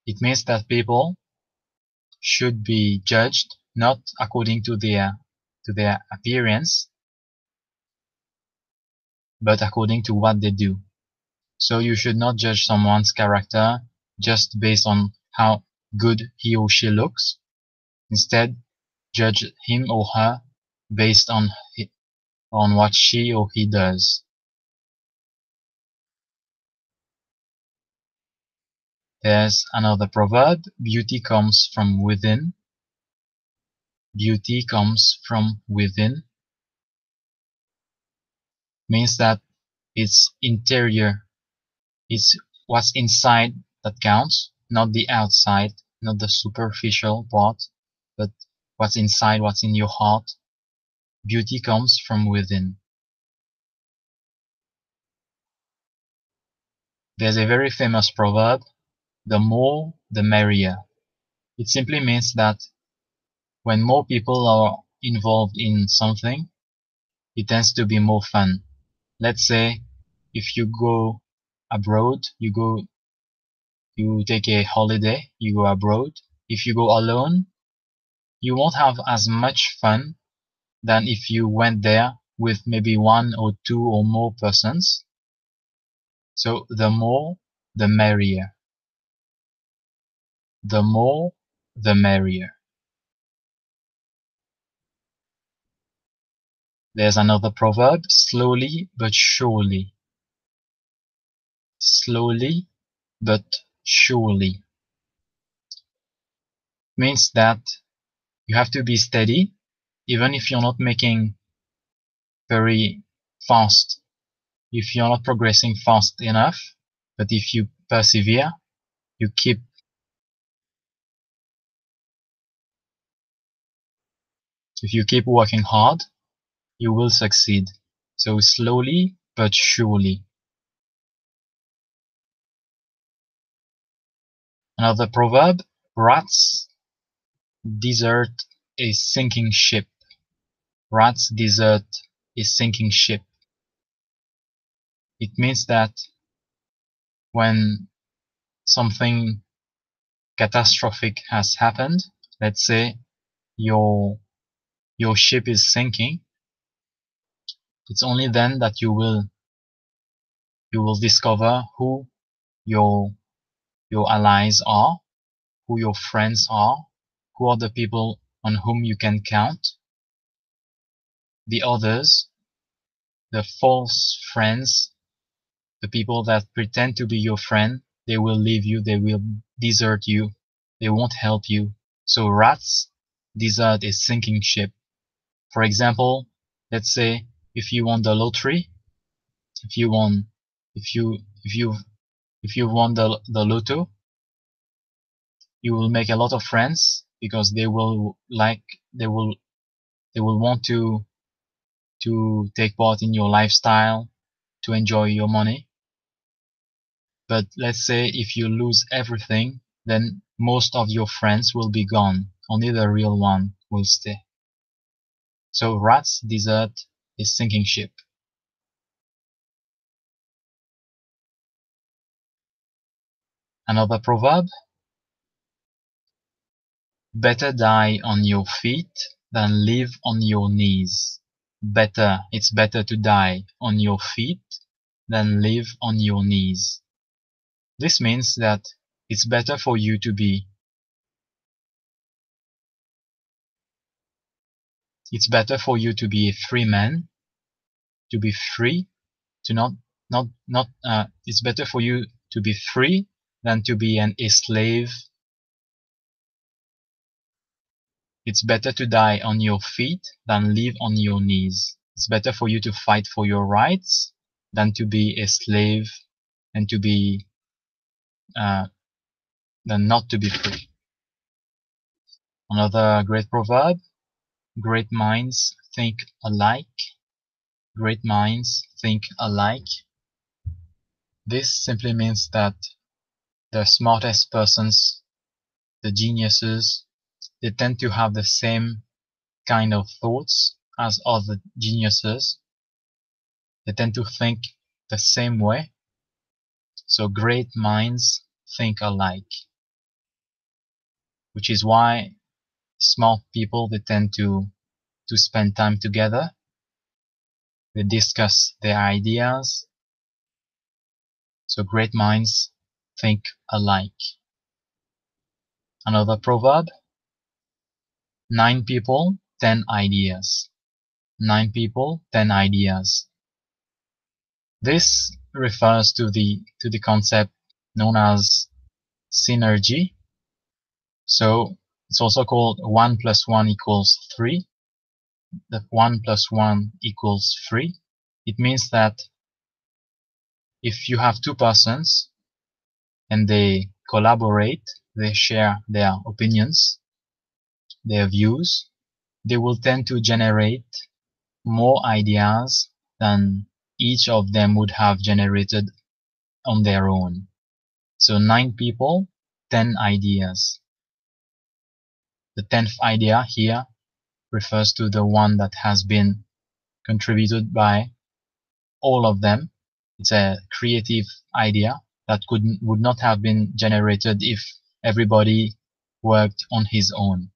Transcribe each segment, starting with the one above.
It means that people should be judged not according to their appearance, but according to what they do. So you should not judge someone's character just based on how good he or she looks. Instead, judge him or her based on what she or he does. There's another proverb: beauty comes from within. Beauty comes from within means that it's interior. It's what's inside that counts, not the outside, not the superficial part, but what's inside, what's in your heart. Beauty comes from within. There's a very famous proverb: the more, the merrier. It simply means that when more people are involved in something, it tends to be more fun. Let's say if you go abroad, you take a holiday, you go abroad. If you go alone, you won't have as much fun than if you went there with maybe one or two or more persons. So the more, the merrier. The more, the merrier. There's another proverb: slowly but surely. Slowly but surely means that you have to be steady, even if you're not making very fast, if you're not progressing fast enough. But if you persevere, you keep if you keep working hard, you will succeed. So slowly but surely. Another proverb: rats desert a sinking ship. Rats desert a sinking ship. It means that when something catastrophic has happened, let's say your ship is sinking, it's only then that you will discover who your allies are, who your friends are, who are the people on whom you can count. The others, the false friends, the people that pretend to be your friend, they will leave you, they will desert you, they won't help you. So rats desert a sinking ship. For example, let's say if you won the lottery, if you won the lotto, you will make a lot of friends because they will want to take part in your lifestyle, to enjoy your money. But let's say if you lose everything, then most of your friends will be gone. Only the real one will stay. So rats desert a sinking ship. Another proverb: better die on your feet than live on your knees. It's better to die on your feet than live on your knees. This means that it's better for you to be a free man, to be free, to it's better for you to be free than to be a slave. It's better to die on your feet than live on your knees. It's better for you to fight for your rights than to be a slave and to be than not to be free. Another great proverb: great minds think alike. Great minds think alike. This simply means that the smartest persons, the geniuses, they tend to have the same kind of thoughts as other geniuses. They tend to think the same way. So great minds think alike. which is why smart people, they tend to spend time together. They discuss their ideas. So great minds think alike. Another proverb: 9 people, 10 ideas. 9 people, 10 ideas. This refers to the concept known as synergy. So it's also called 1 plus 1 equals 3. That 1 plus 1 equals 3. It means that if you have 2 persons and they collaborate, they share their opinions, their views, they will tend to generate more ideas than each of them would have generated on their own. So 9 people, 10 ideas. The 10th idea here refers to the one that has been contributed by all of them. It's a creative idea that would not have been generated if everybody worked on his own.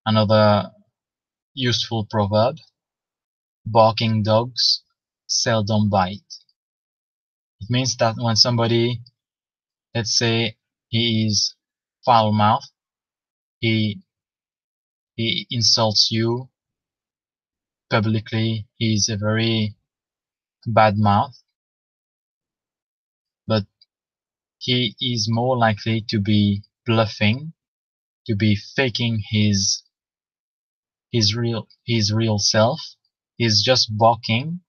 Another useful proverb: barking dogs seldom bite. It means that when somebody, let's say, he is foul-mouthed, he insults you publicly, he is a very bad mouth, but he is more likely to be bluffing, to be faking his real self. He's just barking.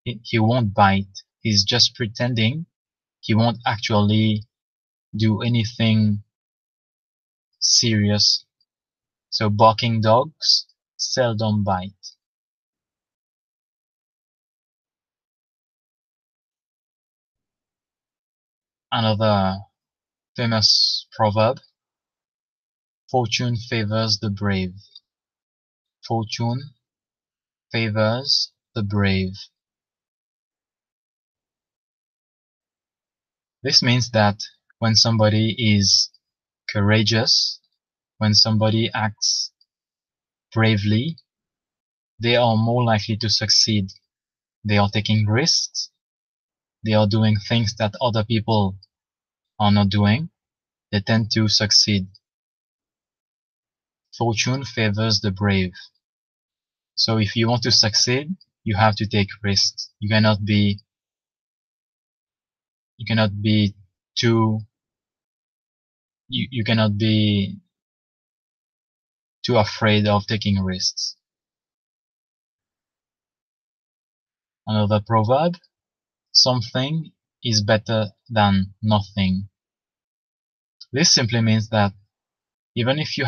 He won't bite. He's just pretending. He won't actually do anything serious. So barking dogs seldom bite. Another famous proverb: fortune favors the brave. Fortune favors the brave. This means that when somebody is courageous, when somebody acts bravely, they are more likely to succeed. They are taking risks. They are doing things that other people are not doing. They tend to succeed. Fortune favors the brave. So if you want to succeed, you have to take risks. You cannot be too you cannot be too afraid of taking risks. Another proverb: something is better than nothing. This simply means that even if you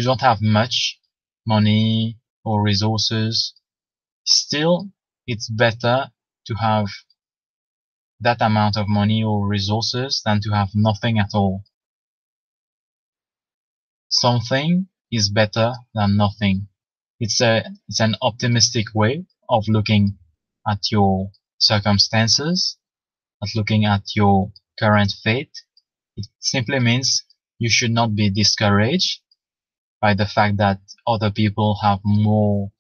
don't have much money or resources, still it's better to have that amount of money or resources than to have nothing at all. Something is better than nothing. It's an optimistic way of looking at your circumstances, at looking at your current fate. It simply means you should not be discouraged by the fact that other people have more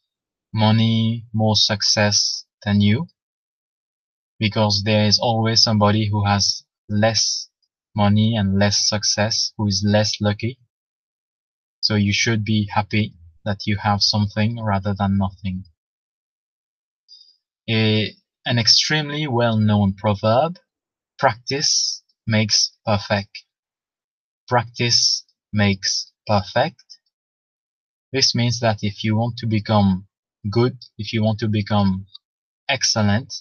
money, more success than you, because there is always somebody who has less money and less success, who is less lucky. So you should be happy that you have something rather than nothing. An extremely well-known proverb: practice makes perfect. Practice makes perfect. This means that if you want to become good, if you want to become excellent,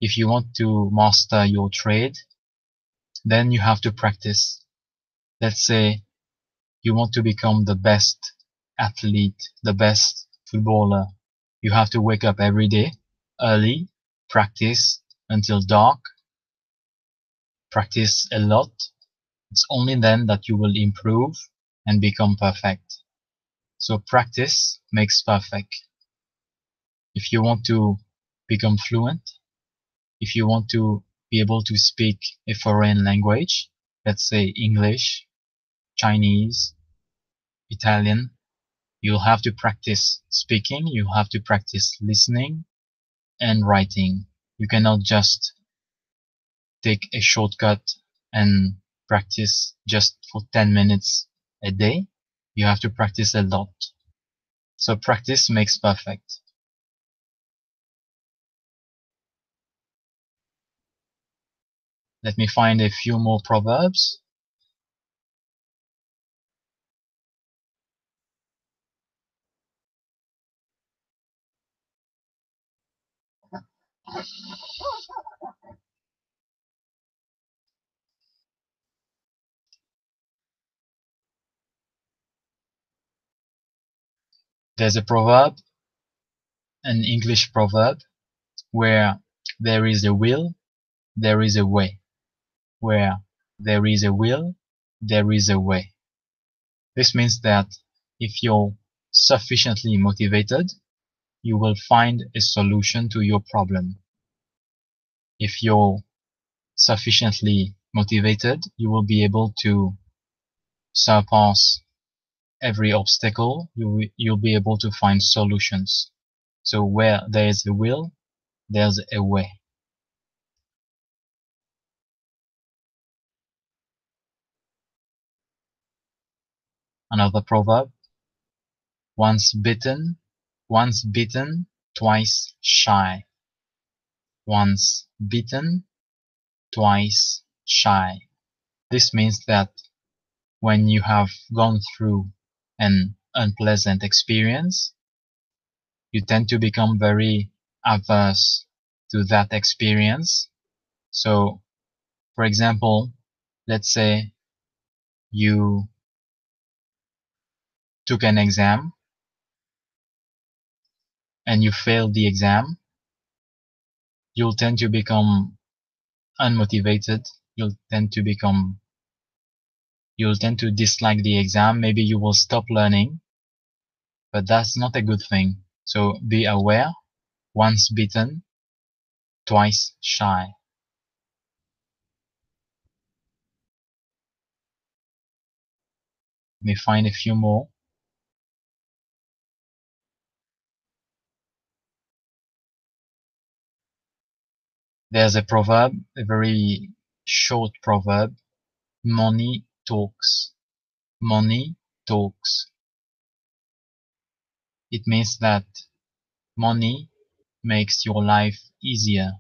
if you want to master your trade, then you have to practice. Let's say you want to become the best athlete, the best footballer. You have to wake up every day early, practice until dark, practice a lot. It's only then that you will improve and become perfect. So practice makes perfect. If you want to become fluent, if you want to be able to speak a foreign language, let's say English, Chinese, Italian, you'll have to practice speaking, you have to practice listening and writing. You cannot just take a shortcut and practice just for 10 minutes a day. You have to practice a lot. So practice makes perfect. Let me find a few more proverbs. There's a proverb, an English proverb, where there is a will, there is a way. Where there is a will, there is a way. This means that if you're sufficiently motivated, you will find a solution to your problem. If you're sufficiently motivated, you will be able to surpass every obstacle. You'll be able to find solutions. So where there is a will, there's a way. Another proverb, once bitten, twice shy. Once bitten, twice shy. This means that when you have gone through an unpleasant experience, you tend to become very averse to that experience. So, for example, let's say you took an exam and you failed the exam, you'll tend to become unmotivated. You'll tend to dislike the exam. Maybe you will stop learning, but that's not a good thing. So be aware, once bitten, twice shy. Let me find a few more. There's a proverb, a very short proverb, money talks. Money talks. It means that money makes your life easier.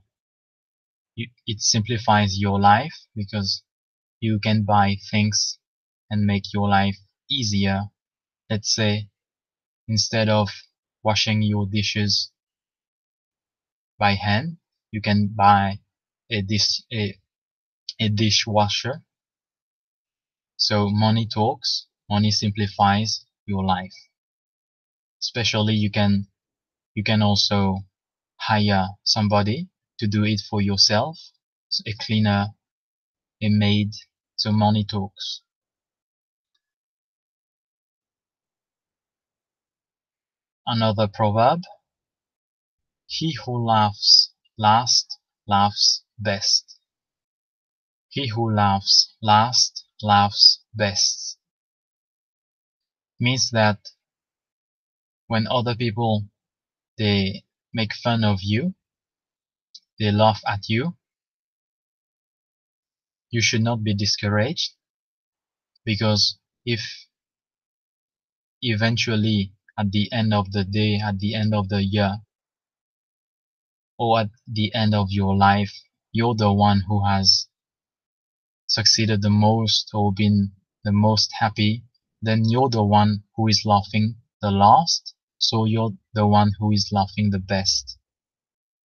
It simplifies your life because you can buy things and make your life easier. Let's say instead of washing your dishes by hand, you can buy a dishwasher. So money talks, money simplifies your life. Especially you can also hire somebody to do it for yourself, so a cleaner, a maid. So money talks. Another proverb, he who laughs last laughs best. He who laughs last laughs best. Means that when other people, they make fun of you, they laugh at you, you should not be discouraged, because if eventually at the end of the day, at the end of the year, or at the end of your life, you're the one who has succeeded the most or been the most happy, then you're the one who is laughing the last, so you're the one who is laughing the best.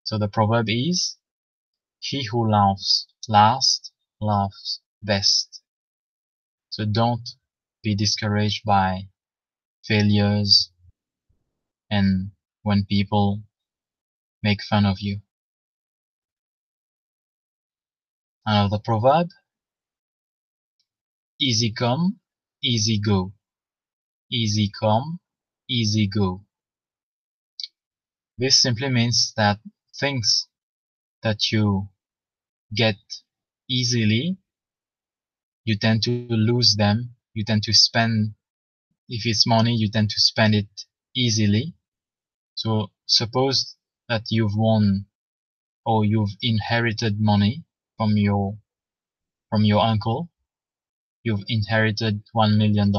So the proverb is, he who laughs last laughs best. So don't be discouraged by failures and when people make fun of you. Another proverb, easy come, easy go. Easy come, easy go. This simply means that things that you get easily, you tend to lose them. You tend to spend, if it's money, you tend to spend it easily. So suppose that you've won or you've inherited money from your uncle. You've inherited $1 million.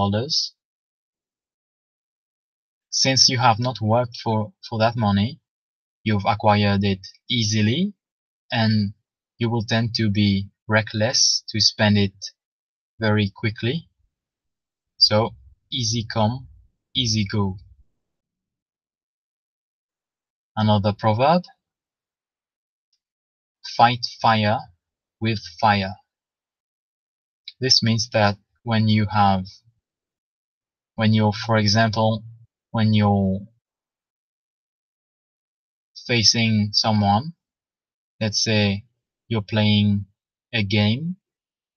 Since you have not worked for that money, you've acquired it easily, and you will tend to be reckless to spend it very quickly. So easy come, easy go. Another proverb: fight fire with fire. This means that when you're, for example, when you're facing someone, let's say you're playing a game,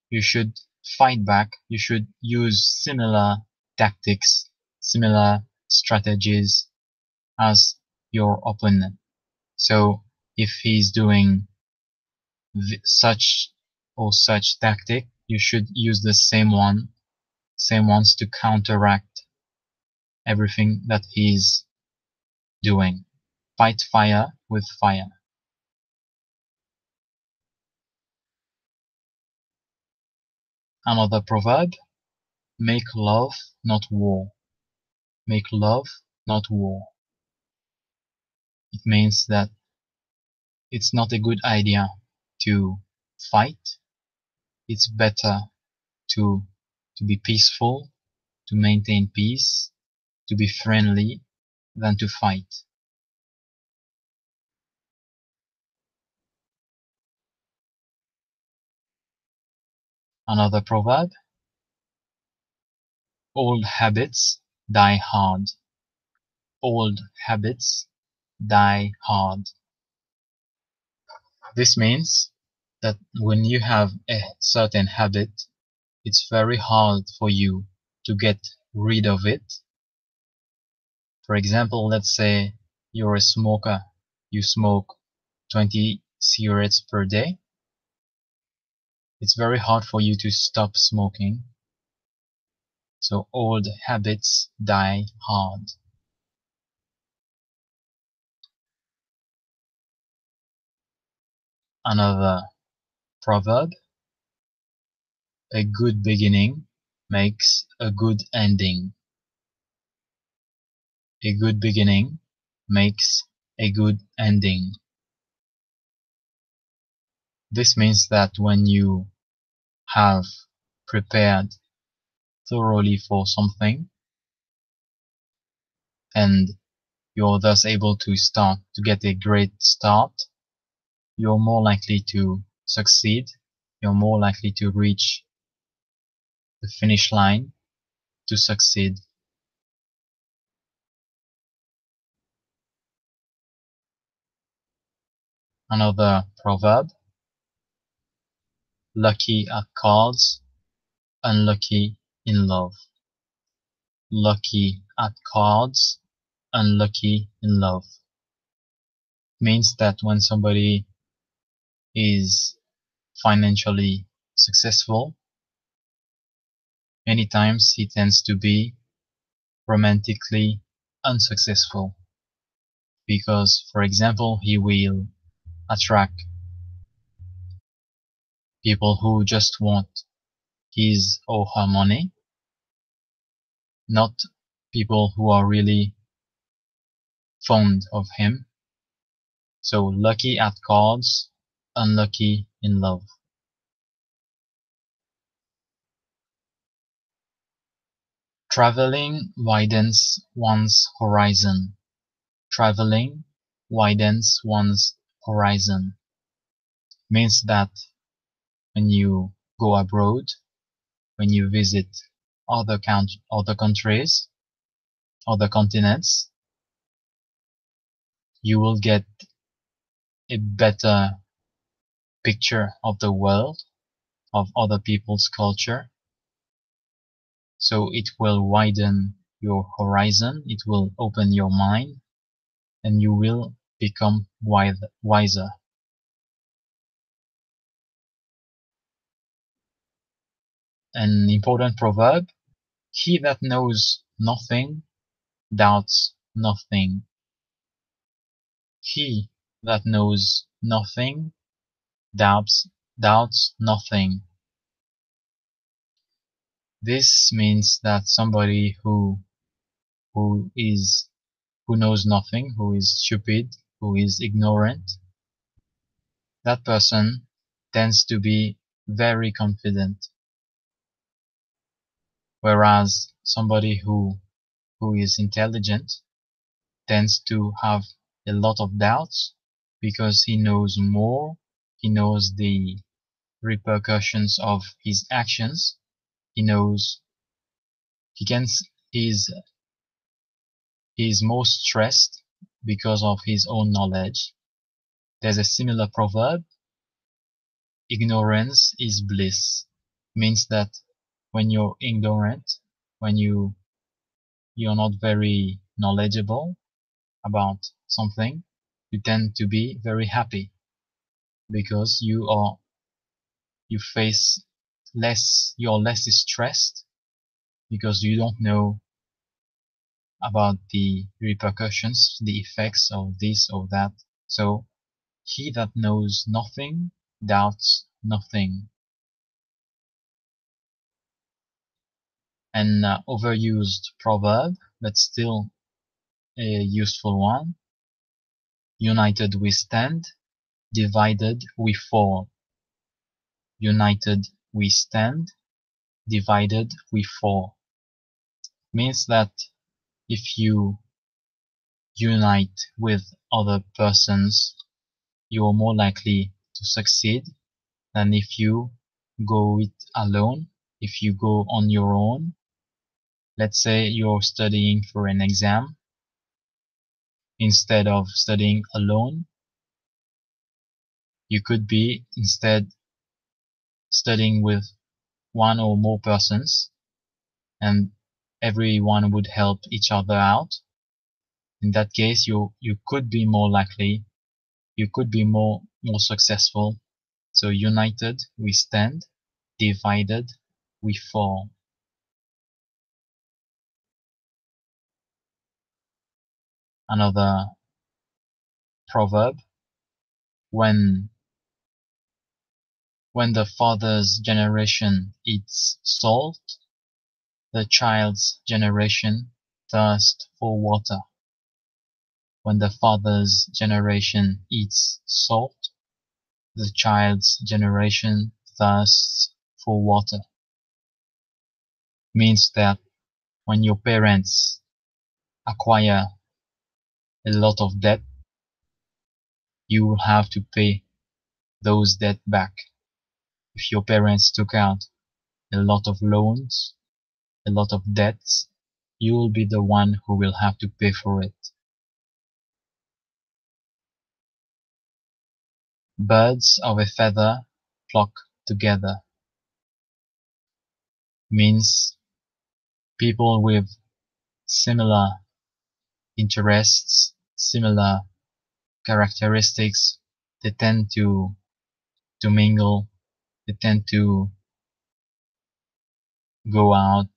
you should fight back. You should use similar tactics, similar strategies as your opponent. So if he's doing such or such tactic, you should use the same ones to counteract everything that he's doing. Fight fire with fire. Another proverb: make love, not war. Make love, not war. It means that it's not a good idea to fight. It's better to be peaceful, to maintain peace, to be friendly, than to fight. Another proverb: old habits die hard. Old habits die hard. This means that when you have a certain habit, it's very hard for you to get rid of it. For example, let's say you're a smoker. You smoke 20 cigarettes per day. It's very hard for you to stop smoking. So old habits die hard. Another proverb: a good beginning makes a good ending. A good beginning makes a good ending. This means that when you have prepared thoroughly for something and you're thus able to get a great start, you're more likely to succeed. You're more likely to reach the finish line to succeed. Another proverb: lucky at cards, unlucky in love. Lucky at cards, unlucky in love. Means that when somebody is financially successful, many times he tends to be romantically unsuccessful because, for example, he will attract people who just want his or her money, not people who are really fond of him. So lucky at cards, unlucky in love. Traveling widens one's horizon. Traveling widens one's horizon. Means that when you go abroad, when you visit other countries, other continents, you will get a better picture of the world, of other people's culture. So it will widen your horizon, it will open your mind, and you will become wiser. an important proverb: he that knows nothing doubts nothing. He that knows nothing doubts nothing. This means that somebody who is who knows nothing, who is stupid, who is ignorant, that person tends to be very confident. Whereas somebody who is intelligent tends to have a lot of doubts because he knows more, he knows the repercussions of his actions, he knows he can he's he's more stressed because of his own knowledge. There's a similar proverb: ignorance is bliss. Means that when you're ignorant, when you're not very knowledgeable about something, you tend to be very happy because you're less stressed because you don't know about the repercussions, the effects of this or that. So he that knows nothing doubts nothing. An overused proverb, but still a useful one: united we stand, divided we fall. United we stand, divided we fall. Means that if you unite with other persons, you're more likely to succeed than if you go it alone. If you go on your own, let's say you're studying for an exam, instead of studying alone, you could be instead studying with one or more persons, and everyone would help each other out. In that case, you could be more likely, you could be more successful. So united we stand, divided we fall. Another proverb: when the father's generation eats salt, the child's generation thirsts for water. When the father's generation eats salt, the child's generation thirsts for water. Means that when your parents acquire a lot of debt, you will have to pay those debt back. If your parents took out a lot of loans, a lot of debts, you will be the one who will have to pay for it. Birds of a feather flock together. Means people with similar interests, similar characteristics, they tend to mingle, they tend to go out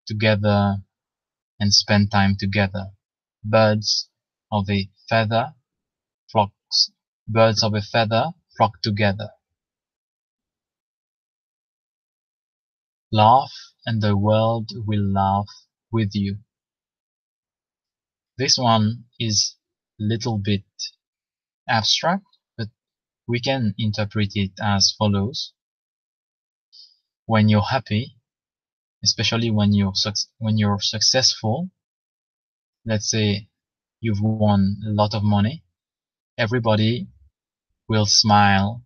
together and spend time together. Birds of a feather flocks. Birds of a feather flock together. Laugh and the world will laugh with you. This one is a little bit abstract, but we can interpret it as follows: when you're happy, especially when you're successful, let's say you've won a lot of money, everybody will smile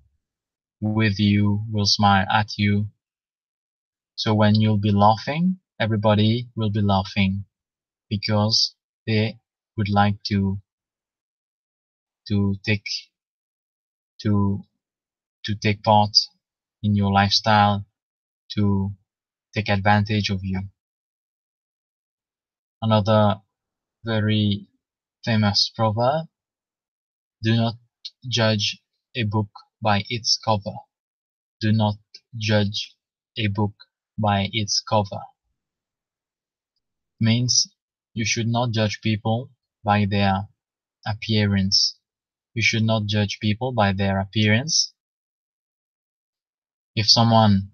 with you, will smile at you. So when you'll be laughing, everybody will be laughing because they would like to take to take part in your lifestyle, to take advantage of you. Another very famous proverb: do not judge a book by its cover. Do not judge a book by its cover. It means you should not judge people by their appearance. You should not judge people by their appearance. If someone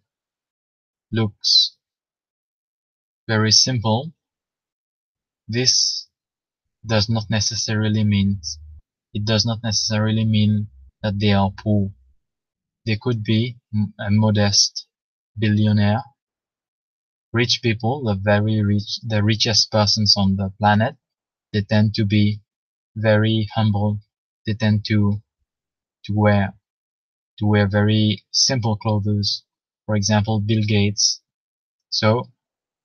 looks very simple, this does not necessarily mean that they are poor. They could be a modest billionaire. Rich people, the richest persons on the planet, they tend to be very humble. They tend to wear very simple clothes. For example, Bill Gates. So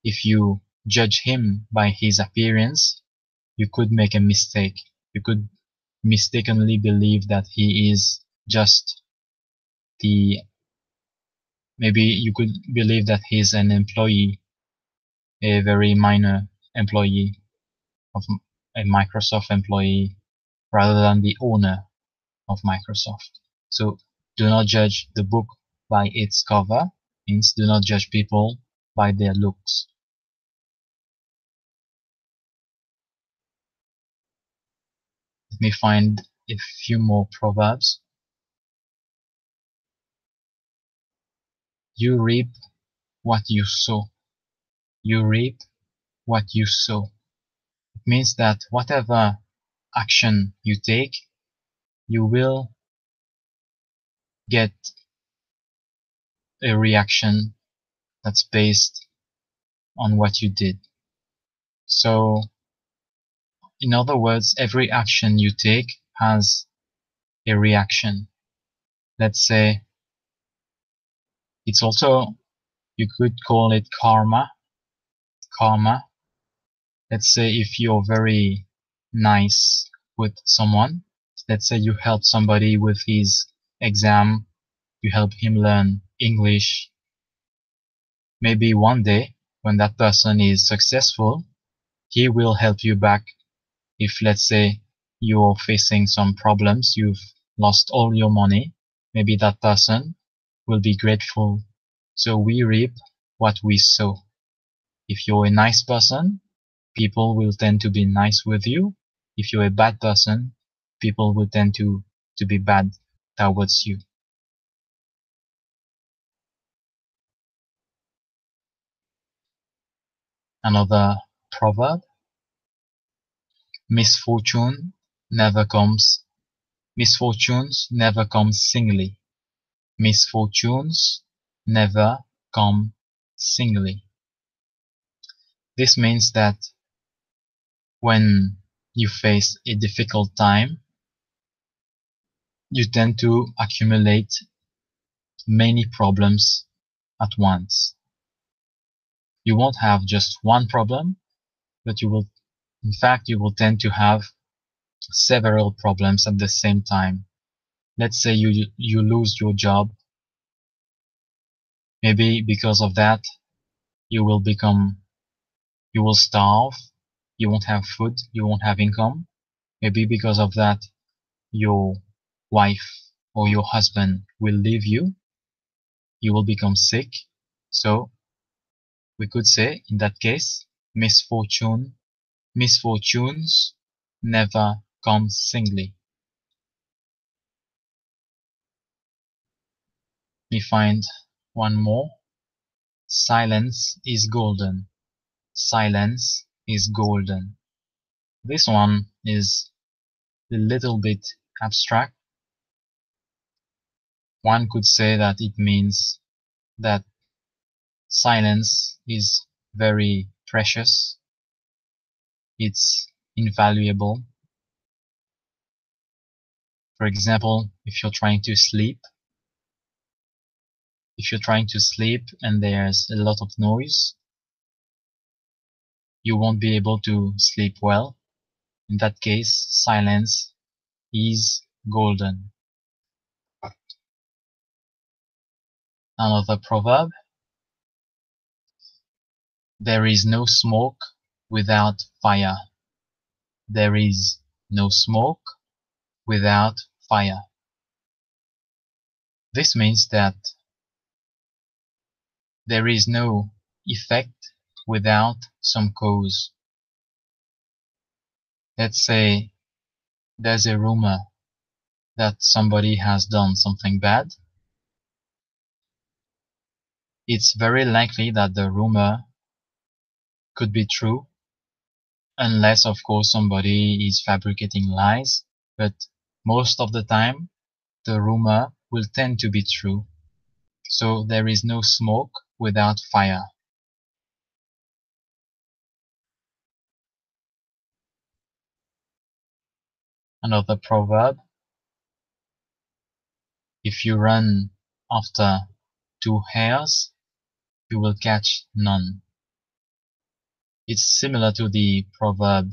if you judge him by his appearance, you could make a mistake. You could mistakenly believe that he is just the maybe you could believe that he's an employee, a very minor employee of a Microsoft employee rather than the owner of Microsoft. So do not judge the book by its cover, means do not judge people by their looks. Let me find a few more proverbs. You reap what you sow. You reap what you sow. It means that whatever action you take, you will get a reaction that's based on what you did. So, in other words, every action you take has a reaction. Let's say it's also, you could call it karma. Karma. Let's say if you're very nice with someone, let's say you help somebody with his exam, you help him learn English. Maybe one day, when that person is successful, he will help you back. If, let's say, you're facing some problems, you've lost all your money, maybe that person will be grateful. So we reap what we sow. If you're a nice person, people will tend to be nice with you. If you're a bad person, people will tend to be bad towards you. Another proverb: misfortunes never come singly. Misfortunes never come singly. This means that when you face a difficult time, you tend to accumulate many problems at once. You won't have just one problem, but you will tend to have several problems at the same time. Let's say you lose your job. Maybe because of that, you will starve, you won't have food, you won't have income. Maybe because of that, your wife or your husband will leave you, you will become sick. So we could say, in that case, misfortunes never come singly. We find one more. Silence is golden. Silence is golden. This one is a little bit abstract. One could say that it means that silence is very precious. It's invaluable. For example, if you're trying to sleep and there's a lot of noise, you won't be able to sleep well. In that case, silence is golden. Another proverb: there is no smoke without fire. There is no smoke without fire. This means that There is no effect without some cause. Let's say there's a rumor that somebody has done something bad. It's very likely that the rumor could be true, unless of course somebody is fabricating lies, but most of the time the rumor will tend to be true. So there is no smoke without fire. Another proverb: if you run after 2 hares, you will catch none. It's similar to the proverb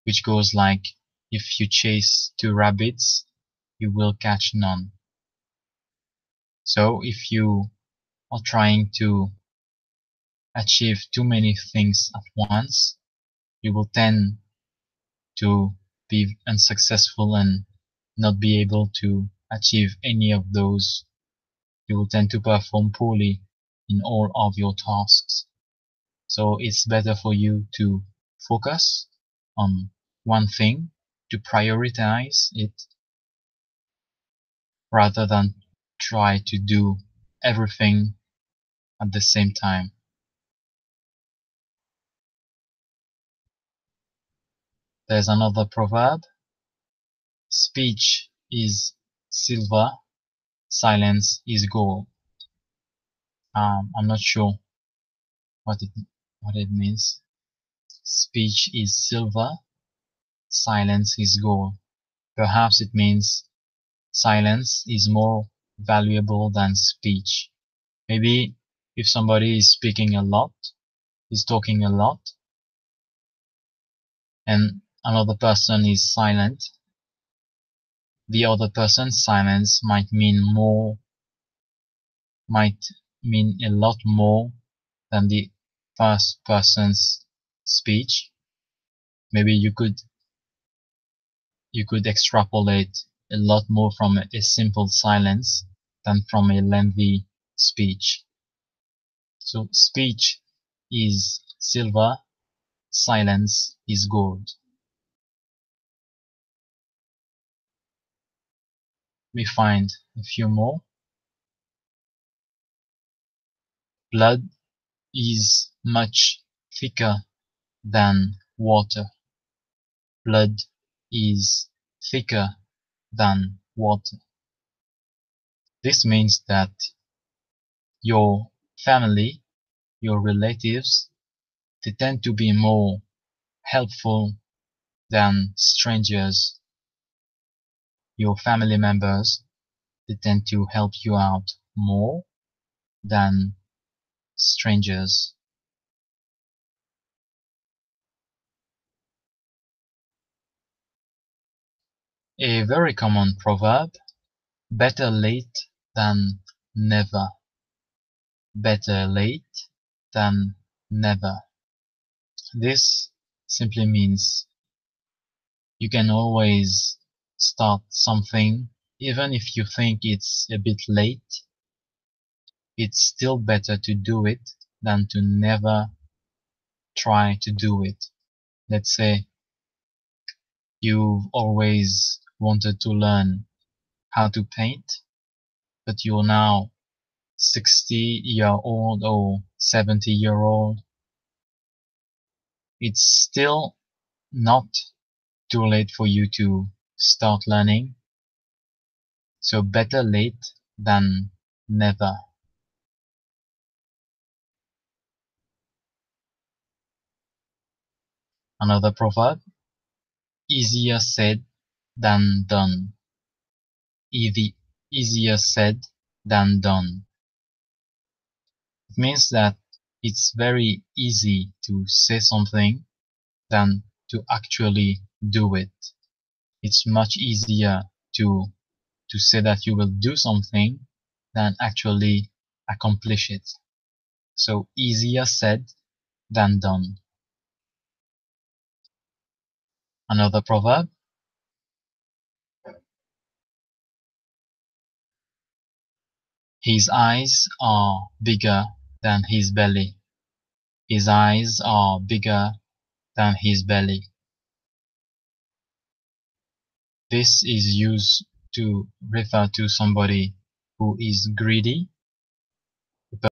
which goes like, if you chase 2 rabbits, you will catch none. So if you are trying to achieve too many things at once, you will tend to be unsuccessful and not be able to achieve any of those. You will tend to perform poorly in all of your tasks. So it's better for you to focus on one thing, to prioritize it, rather than try to do everything at the same time. There's another proverb: speech is silver, silence is gold. I'm not sure what it means. Speech is silver, silence is gold. Perhaps it means silence is more valuable than speech. Maybe if somebody is speaking a lot, is talking a lot, and another person is silent, the other person's silence might mean a lot more than the first person's speech. Maybe you could extrapolate a lot more from a simple silence than from a lengthy speech. So speech is silver, silence is gold. We find a few more. Blood is much thicker than water. Blood is thicker than water. This means that your family, your relatives, they tend to be more helpful than strangers. Your family members, they tend to help you out more than strangers. A very common proverb: better late than never. Better late than never. This simply means you can always start something, even if you think it's a bit late. It's still better to do it than to never try to do it. Let's say you've always wanted to learn how to paint, but you're now 60-year-old or 70-year-old. It's still not too late for you to start learning. So better late than never. Another proverb: easier said than done. Easier said than done. It means that it's very easy to say something than to actually do it. It's much easier to say that you will do something than actually accomplish it. So easier said than done. Another proverb: His eyes are bigger than his belly. His eyes are bigger than his belly. This is used to refer to somebody who is greedy